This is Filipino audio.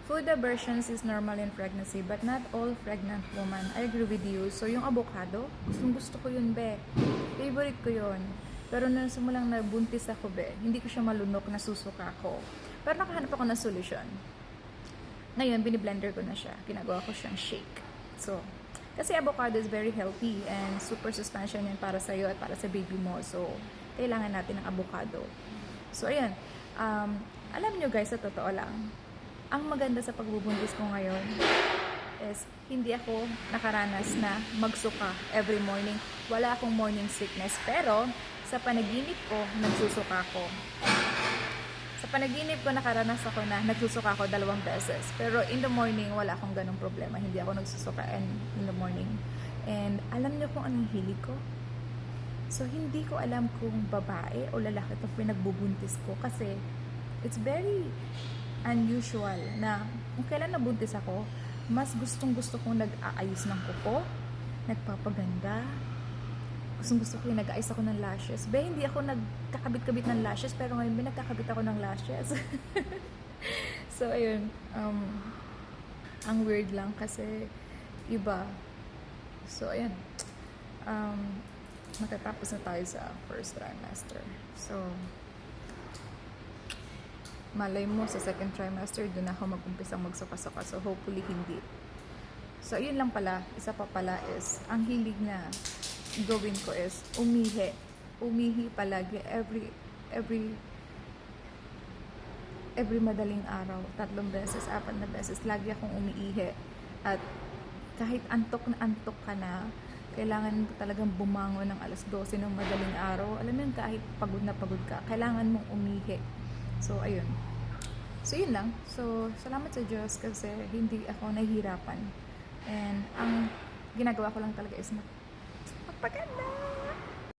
Food aversions is normal in pregnancy, but not all pregnant women. I agree with you. So, yung avocado, gustong gusto ko yun, be. Favorite ko yun. Pero nung simulang nabuntis ako, be, hindi ko siya malunok, nasusuka ko. Pero nakahanap ako ng solution. Ngayon, biniblender ko na siya. Ginagawa ko siyang shake. So, kasi avocado is very healthy and super sustansya niyan para sa'yo at para sa baby mo. So, kailangan natin ng avocado. So, ayan. Alam nyo guys, sa totoo lang, ang maganda sa pagbubuntis ko ngayon is hindi ako nakaranas na magsuka every morning. Wala akong morning sickness. Pero, sa panaginip ko, nagsusuka ko. Sa panaginip ko, nakaranas ako na nagsusuka ako 2 beses. Pero in the morning, wala akong ganong problema. Hindi ako nagsusuka in the morning. And alam niyo kung anong hilig ko? So, hindi ko alam kung babae o lalaki itong pinagbubuntis ko. Kasi, it's very unusual na kung kailan nabuntis ako, mas gustong-gusto kong nag-aayos ng kuko, nagpapaganda, gustong-gusto ko yung nag-aayos ako ng lashes. Hindi ako nagkakabit-kabit ng lashes, pero ngayon nagkakabit ako ng lashes. So, ayun. Ang weird lang kasi iba. So, ayun. Matatapos na tayo sa first trimester. So, malay mo sa second trimester, doon ako mag-umpisang magsuka-suka. So, hopefully, hindi. So, yun lang pala. Isa pa pala is, ang hilig na gawin ko is umihi. Umihi palagi every madaling araw. 3 beses, 4 na beses. Lagi akong umiihi. At kahit antok na antok ka na, kailangan mo talagang bumangon ng alas 12 ng madaling araw. Alam mo yun, kahit pagod na pagod ka, kailangan mong umihi. So, ayun. So, yun lang. So, salamat sa Diyos kasi hindi ako nahihirapan. And, ang ginagawa ko lang talaga is magpaganda.